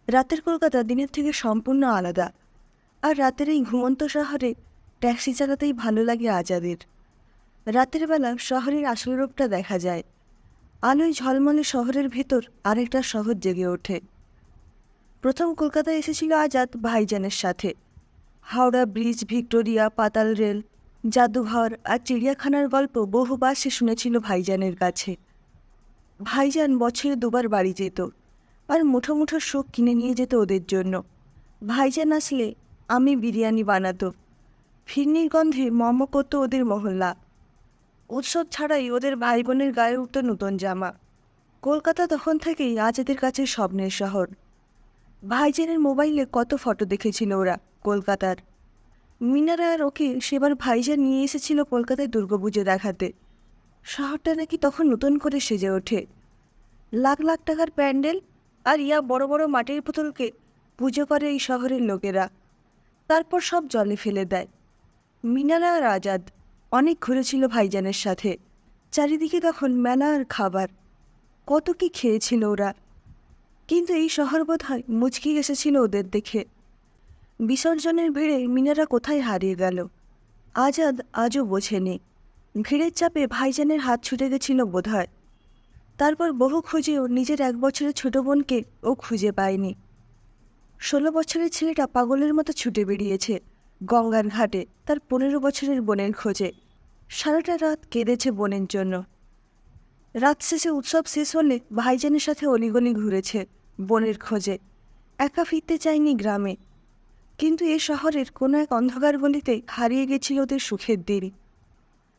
রাতের কলকাতা দিনের থেকে সম্পূর্ণ আলাদা। আর রাতের এই ঘুমন্ত শহরে ট্যাক্সি চালাতেই ভালো লাগে আজাদের। রাতের বেলা শহরের আসল রূপটা দেখা যায়। আলোয় ঝলমলে শহরের ভেতর আরেকটা শহর জেগে ওঠে। প্রথম কলকাতায় এসেছিল আজাদ ভাইজানের সাথে। হাওড়া ব্রিজ, ভিক্টোরিয়া, পাতাল রেল, জাদুঘর আর চিড়িয়াখানার গল্প বহুবার সে শুনেছিল ভাইজানের কাছে। ভাইজান বছরে দুবার বাড়ি যেত, আর মুঠো মুঠো সুখ কিনে নিয়ে যেত ওদের জন্য। ভাইজান আসলে আমি বিরিয়ানি বানাতো, ফিরনির গন্ধে মম করতো ওদের মহল্লা। উৎসব ছাড়াই ওদের ভাই বোনের গায়ে উঠত নতুন জামা। কলকাতা তখন থেকেই আজাদের কাছে স্বপ্নের শহর। ভাইজানের মোবাইলে কত ফটো দেখেছিল ওরা কলকাতার। মিনারা আর ওকে সেবার ভাইজান নিয়ে এসেছিল কলকাতায় দুর্গাপুজো দেখাতে। শহরটা নাকি তখন নতুন করে সেজে ওঠে। লাখ লাখ টাকার প্যান্ডেল আর বড় বড় মাটির পুতুলকে পুজো করে এই শহরের লোকেরা, তারপর সব জলে ফেলে দেয়। মিনারা আর আজাদ অনেক ঘুরেছিল ভাইজানের সাথে। চারিদিকে তখন মেলা আর খাবার, কত কি খেয়েছিল ওরা। কিন্তু এই শহর বোধহয় মুচকি এসেছিল ওদের দেখে। বিসর্জনের ভিড়ে মিনারা কোথায় হারিয়ে গেল আজাদ আজও বোঝেনি। ভিড়ের চাপে ভাইজানের হাত ছুটে গেছিল বোধহয়। তারপর বহু খুঁজেও নিজের 1 বছরের ছোট বোনকে ও খুঁজে পায়নি। 16 বছরের ছেলেটা পাগলের মতো ছুটে বেরিয়েছে গঙ্গার ঘাটে তার 15 বছরের বোনের খোঁজে। সারাটা রাত কেঁদেছে বোনের জন্য। রাত শেষে উৎসব শেষ হলে ভাইজানের সাথে অলিগলি ঘুরেছে বোনের খোঁজে। একা ফিরতে চায়নি গ্রামে। কিন্তু এ শহরের কোনো এক অন্ধকার গলিতে হারিয়ে গেছিল ওদের সুখের দিন।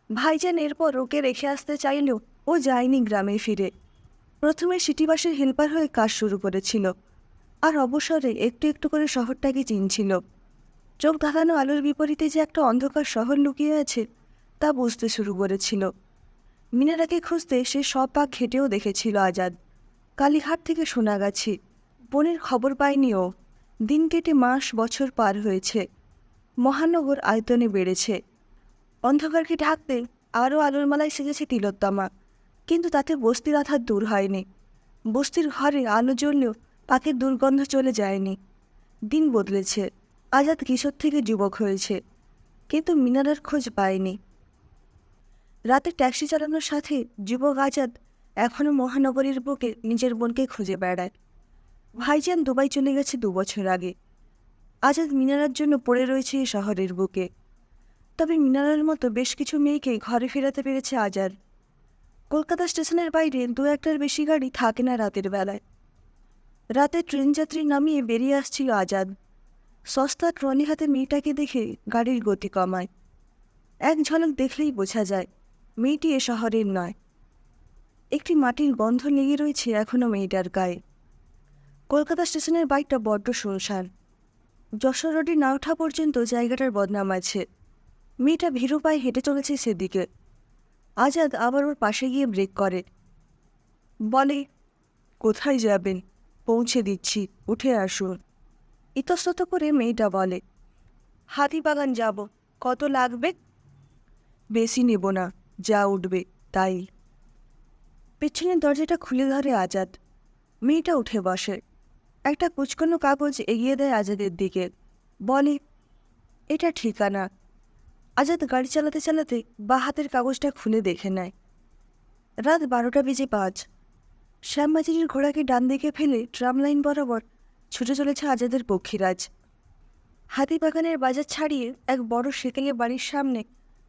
ভাইজান এরপর ওকে রেখে আসতে চাইলেও ও যায়নি গ্রামে ফিরে। প্রথমে সিটিবাসের হেল্পার হয়ে কাজ শুরু করেছিল, আর অবসরে একটু একটু করে শহরটাকে চিনছিল। চোখ ধাঁধানো আলোর বিপরীতে যে একটা অন্ধকার শহর লুকিয়ে আছে তা বুঝতে শুরু করেছিল। মিনারাকে খুঁজতে সে সব পাক ঘেটেও দেখেছিল আজাদ। কালীঘাট থেকে সোনাগাছি, বোনের খবর পায়নি ও। দিন কেটে মাস বছর পার হয়েছে। মহানগর আয়তনে বেড়েছে। অন্ধকারকে ঢাকতে আরও আলোর মালায় সেজেছে তিলোত্তমা, কিন্তু তাতে বস্তির আধার দূর হয়নি। বস্তির ঘরে আলো জ্বললেও পাখির দুর্গন্ধ চলে যায়নি। দিন বদলেছে। আজাদ কিশোর থেকে যুবক হয়েছে, কিন্তু মিনারার খোঁজ পায়নি। রাতে ট্যাক্সি চালানোর সাথে যুবক আজাদ এখনও মহানগরীর বুকে নিজের বোনকে খুঁজে বেড়ায়। ভাইজান দুবাই চলে গেছে 2 বছর আগে। আজাদ মিনারার জন্য পড়ে রয়েছে এই শহরের বুকে। তবে মিনারার মতো বেশ কিছু মেয়েকে ঘরে ফেরাতে পেরেছে আজাদ। কলকাতা স্টেশনের বাইরে 2-1টার বেশি গাড়ি থাকে না রাতের বেলায়। রাতে ট্রেন যাত্রী নামিয়ে বেরিয়ে আসছিল আজাদ। সস্তা ট্রলি হাতে মেয়েটাকে দেখে গাড়ির গতি কমায়। এক ঝলক দেখলেই বোঝা যায় মেয়েটি এ শহরের নয়। একটি মাটির গন্ধ লেগে রয়েছে এখনও মেয়েটার গায়ে। কলকাতা স্টেশনের বাইকটা বড্ড শুনশান। যশোর রোডে না ওঠা পর্যন্ত জায়গাটার বদনাম আছে। মেয়েটা ভীরু পায়ে হেঁটে চলেছে সেদিকে। আজাদ আবার ওর পাশে গিয়ে ব্রেক করে, বলে, কোথায় যাবেন? পৌঁছে দিচ্ছি, উঠে আসুন। ইতস্তত করে মেয়েটা বলে, হাতিবাগান যাব। কত লাগবে? বেশি নেব না, যা উঠবে তাই। পেছনের দরজাটা খুলে ধরে আজাদ। মেয়েটা উঠে বসে। একটা কুচকোনো কাগজ এগিয়ে দেয় আজাদের দিকে, বলে, এটা ঠিকানা। আজাদ গাড়ি চালাতে চালাতে বা হাতের কাগজটা খুলে দেখে নেয়। রাত 12:05। শ্যামবাজারের ঘোড়াকে ডান দিকে ফেলে ট্রাম লাইন বরাবর ছুটে চলেছে আজাদের পক্ষীরাজ। হাতিবাগানের বাজার ছাড়িয়ে এক বড় সেকেলে বাড়ির সামনে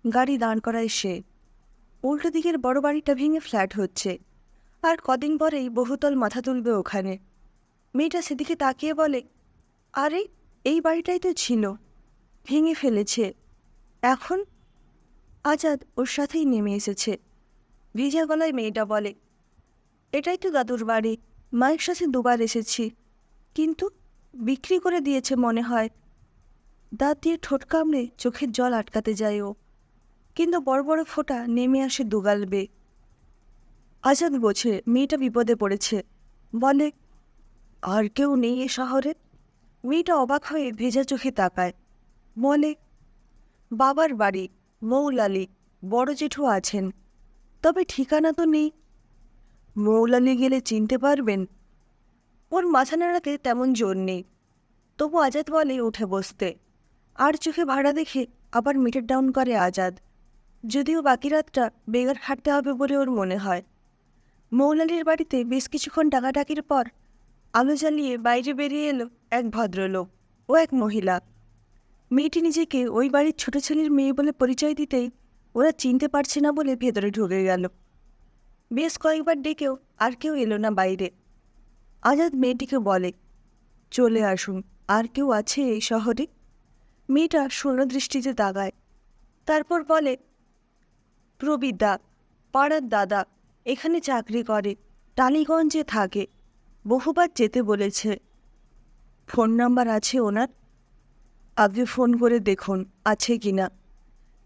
গাড়ি দাঁড় করায় সে। উল্টো দিকের বড় বাড়িটা ভেঙে ফ্ল্যাট হচ্ছে, আর কদিন পরেই বহুতল মাথা তুলবে ওখানে। মেয়েটা সেদিকে তাকিয়ে বলে, আরে এই বাড়িটাই তো ছিল, ভেঙে ফেলেছে এখন? আজাদ ওর সাথেই নেমে এসেছে। ভিজা গলায় মেয়েটা বলে, এটাই তো দাদুর বাড়ি। মায়ের সাথে 2বার এসেছি, কিন্তু বিক্রি করে দিয়েছে মনে হয়। দাঁত দিয়ে ঠোঁট কামড়ে চোখের জল আটকাতে যায় ও, কিন্তু বড় বড় ফোঁটা নেমে আসে দুগাল বেয়ে। আজাদ বোঝে মেয়েটা বিপদে পড়েছে, বলে, আর কেউ নেই এ শহরে? মেয়েটা অবাক হয়ে ভেজা চোখে তাকায়, বলে, বাবার বাড়ি, মৌলালি, বড় জেঠু আছেন, তবে ঠিকানা তো নেই। মৌলালি গেলে চিনতে পারবেন? ওর মাথা নাড়াতে তেমন জোর নেই, তবু আজাদ বলে উঠে বসতে। আর চোখে ভাড়া দেখে আবার মিটার ডাউন করে আজাদ, যদিও বাকি রাতটা বেগার খাটতে হবে বলে ওর মনে হয়। মৌলালির বাড়িতে বেশ কিছুক্ষণ ডাকাডাকির পর আলো জ্বালিয়ে বাইরে বেরিয়ে এলো এক ভদ্রলোক ও এক মহিলা। মেয়েটি নিজেকে ওই বাড়ির ছোট ছেলের মেয়ে বলে পরিচয় দিতেই ওরা চিনতে পারছে না বলে ভেতরে ঢুকে গেল। বেশ কয়েকবার ডেকেও আর কেউ এলো না বাইরে। আজাদ মেয়েটিকে বলে, চলে আসুন, আর কেউ আছে এই শহরে? মেয়েটা শূন্য দৃষ্টিতে তাকায়, তারপর বলে, প্রবীরদা, পাড়ার দাদা, এখানে চাকরি করে, টালিগঞ্জে থাকে, বহুবার যেতে বলেছে। ফোন নাম্বার আছে ওনার? আগে ফোন করে দেখুন আছে কিনা।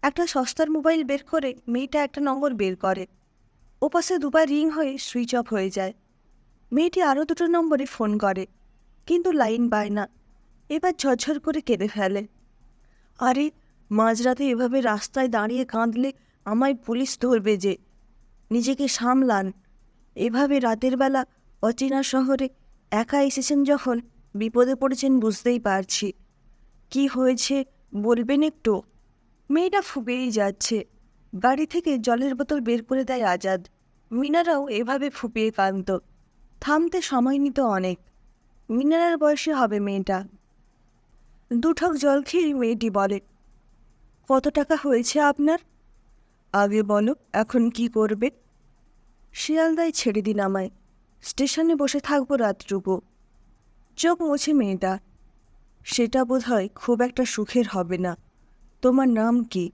একটা সস্তার মোবাইল বের করে মেয়েটা একটা নম্বর বের করে। ওপাশে দুবার রিং হয়ে সুইচ অফ হয়ে যায়। মেয়েটি আরও দুটো নম্বরে ফোন করে, কিন্তু লাইন পায় না। এবার ঝরঝর করে কেঁদে ফেলে। আরে, মাঝরাতে এভাবে রাস্তায় দাঁড়িয়ে কাঁদলে আমায় পুলিশ ধরবে যে, নিজেকে সামলান। এভাবে রাতের বেলা অচেনা শহরে একা এসেছেন যখন, বিপদে পড়েছেন বুঝতেই পারছি। কি হয়েছে বলবেন একটু? মেয়েটা ফুপিয়েই যাচ্ছে। গাড়ি থেকে জলের বোতল বের করে দেয় আজাদ। মিনারাও এভাবে ফুপিয়ে কাঁদত। থামতে সময় নিত অনেক। মিনারার বয়সে হবে মেয়েটা। দুঠক জল খেয়ে মেয়েটি বলে, কত টাকা হয়েছে আপনার? আগে বলো, এখন কি করবে? শিয়ালদায় ছেড়ে দিন আমায়, স্টেশনে বসে থাকবো রাতটুকু। চোখ মুছে মেয়েটা। সেটা বোধহয় খুব একটা সুখের হবে না। তোমার নাম কি?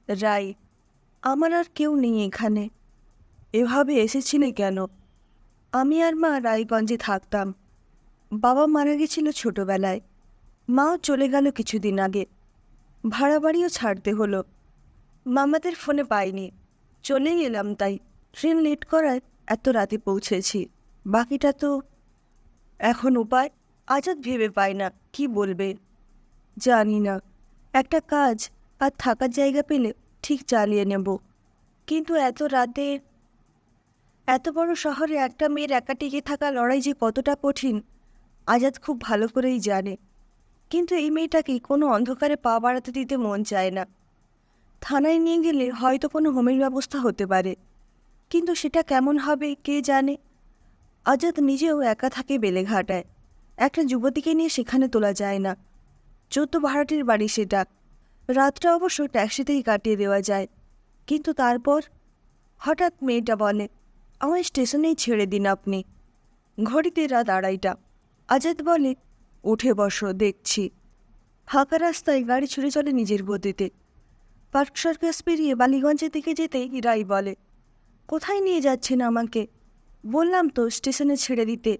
রাই। আমার আর কেউ নেই এখানে। এভাবে এসেছিলে কেন? আমি আর মা রায়গঞ্জে থাকতাম। বাবা মারা গেছিল ছোটবেলায়, মাও চলে গেল কিছুদিন আগে। ভাড়া বাড়িও ছাড়তে হলো। মামাদের ফোনে পাইনি, চলেই এলাম। তাই ট্রেন লেট করায় এত রাতে পৌঁছেছি। বাকিটা তো এখন উপায় আজাদ ভেবে পায় না কি বলবে। জানি না, একটা কাজ আর থাকার জায়গা পেলে ঠিক চালিয়ে নেব, কিন্তু এত রাতে এত বড় শহরে একটা মেয়ের একা টিকে থাকা লড়াই যে কতটা কঠিন আজাদ খুব ভালো করেই জানে। কিন্তু এই মেয়েটাকে কোনো অন্ধকারে পা বাড়াতে দিতে মন চায় না। থানায় নিয়ে গেলে হয়তো কোনো হোমের ব্যবস্থা হতে পারে, কিন্তু সেটা কেমন হবে কে জানে। আজাদ নিজেও একা থাকে বেলেঘাটায়। একটা যুবতীকে নিয়ে সেখানে তোলা যায় না। 14 ভাড়াটির বাড়ি সেটা। রাতটা অবশ্য ট্যাক্সিতেই কাটিয়ে দেওয়া যায়। কিন্তু তারপর হঠাৎ মেয়েটা বলে, আমায় স্টেশনেই ছেড়ে দিন আপনি। ঘড়িতে রাত 2:30। আজাদ বলে, উঠে বসো, দেখছি। ফাঁকা রাস্তায় গাড়ি ছুটে চলে নিজের গতিতে। পার্ক সার্কাস পেরিয়ে বালিগঞ্জের দিকে যেতেই রাই বলে, কোথায় নিয়ে যাচ্ছেন আমাকে? বললাম তো স্টেশনে ছেড়ে দিতে।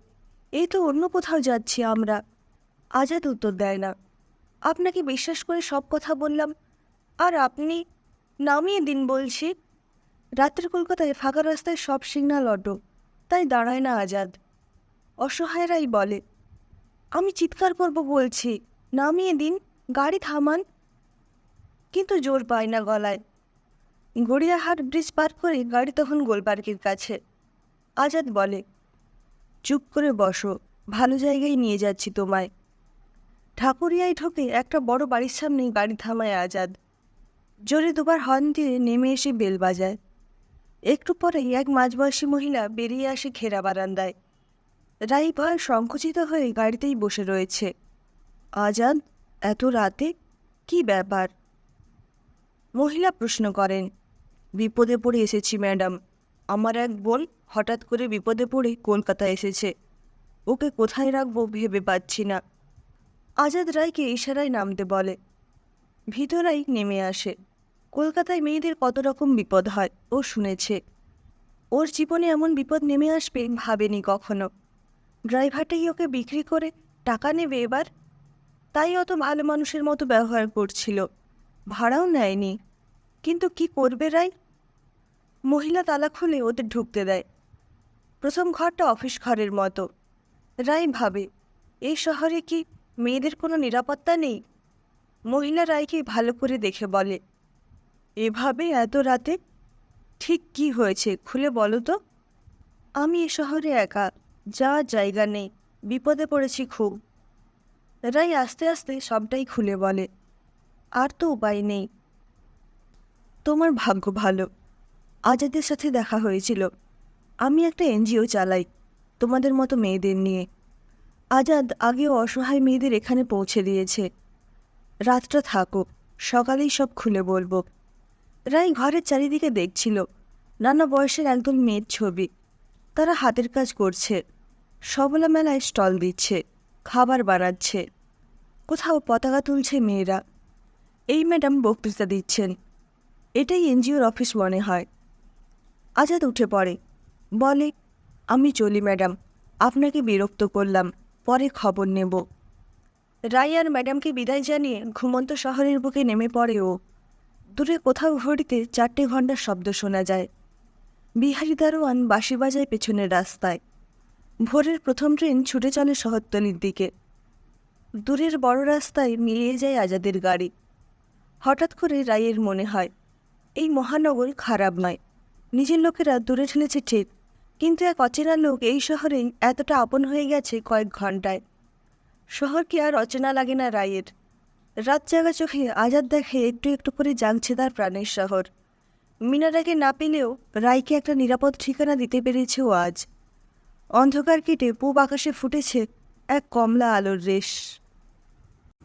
এই তো অন্য কোথাও যাচ্ছি আমরা। আজাদ উত্তর দেয় না। আপনাকে বিশ্বাস করে সব কথা বললাম, আর আপনি নামিয়ে দিন বলছি। রাতের কলকাতায় ফাঁকা রাস্তায় সব সিগন্যাল অটো, তাই দাঁড়ায় না আজাদ। অসহায়রাই বলে, আমি চিৎকার করব বলছি, নামিয়ে দিন, গাড়ি থামান। কিন্তু জোর পায় না গলায়। গড়িয়াহাট ব্রিজ পার করে গাড়ি তখন গোলপার্কের কাছে। আজাদ বলে, চুপ করে বসো, ভালো জায়গায় নিয়ে যাচ্ছি তোমায়। ঠাকুরিয়ায় ঢোকে একটা বড় বাড়ির সামনেই গাড়ি থামায় আজাদ। জোরে দুবার হর্ন দিয়ে নেমে এসে বেল বাজায়। একটু পরেই এক মাঝবয়সী মহিলা বেরিয়ে আসে ঘেরা বারান্দায়। রাই ভয় সংকুচিত হয়ে গাড়িতেই বসে রয়েছে। আজাদ, এত রাতে কি ব্যাপার? মহিলা প্রশ্ন করেন। বিপদে পড়ে এসেছি ম্যাডাম। আমার এক বোন হঠাৎ করে বিপদে পড়ে কলকাতা এসেছে। ওকে কোথায় রাখবো ভেবে পাচ্ছি না। আজাদ রায়কে ইশারায় নামতে বলে। ভিতরাই নেমে আসে। কলকাতায় মেয়েদের কত রকম বিপদ হয় ও শুনেছে। ওর জীবনে এমন বিপদ নেমে আসবে ভাবেনি কখনো। ড্রাইভারটাই ওকে বিক্রি করে টাকা নেবে এবার, তাই অত ভালো মানুষের মতো ব্যবহার করছিল। ভাড়াও নেয়নি। কিন্তু কি করবে রাই? মহিলা তালা খুলে ওদের ঢুকতে দেয়। প্রথম ঘরটা অফিস ঘরের মতো। রাই ভাবে, এই শহরে কি মেয়েদের কোনো নিরাপত্তা নেই? মহিলা রায়কে ভালো করে দেখে বলে, এভাবে এত রাতে ঠিক কি হয়েছে খুলে বলো তো। আমি এ শহরে একা, যাওয়ার জায়গা নেই, বিপদে পড়েছি খুব। রাই আস্তে আস্তে সবটাই খুলে বলে। আর তো উপায় নেই। তোমার ভাগ্য ভালো, আজাদের সাথে দেখা হয়েছিল। আমি একটা এনজিও চালাই তোমাদের মতো মেয়েদের নিয়ে। আজাদ আগেও অসহায় মেয়েদের এখানে পৌঁছে দিয়েছে। রাতটা থাকো, সকালেই সব খুলে বলবো। রাই ঘরের চারিদিকে দেখছিল। নানা বয়সের একদল মেয়ের ছবি। তারা হাতের কাজ করছে, সবলা মেলায় স্টল দিচ্ছে, খাবার বানাচ্ছে, কোথাও পতাকা তুলছে মেয়েরা। এই ম্যাডাম বক্তৃতা দিচ্ছেন। এটাই এনজিওর অফিস মনে হয়। আজাদ উঠে পড়ে, বলে, আমি চলি ম্যাডাম, আপনাকে বিরক্ত করলাম, পরে খবর নেব। রাই আর ম্যাডামকে বিদায় জানিয়ে ঘুমন্ত শহরের বুকে নেমে পড়ে ও। দূরে কোথাও ঘড়িতে 4টে ঘন্টার শব্দ শোনা যায়। বিহারি দারোয়ান বাঁশি বাজায় পেছনের রাস্তায়। ভোরের প্রথম ট্রেন ছুটে চলে শহরতলির দিকে। দূরের বড় রাস্তায় মিলিয়ে যায় আজাদের গাড়ি। হঠাৎ করে রায়ের মনে হয়, এই মহানগর খারাপ নয়। নিজের লোকেরা দূরে ঠেলেছে ঠিক, কিন্তু এক অচেনা লোক এই শহরেই এতটা আপন হয়ে গেছে কয়েক ঘন্টায়। শহর কি আর অচেনা লাগে না রায়ের? রাত জাগা চোখে আজাদ দেখে একটু একটু করে জাগছে তার প্রাণের শহর। মিনারাকে না পেলেও রায়কে একটা নিরাপদ ঠিকানা দিতে পেরেছে ও আজ। অন্ধকার কেটে পূব আকাশে ফুটেছে এক কমলা আলোর রেশ।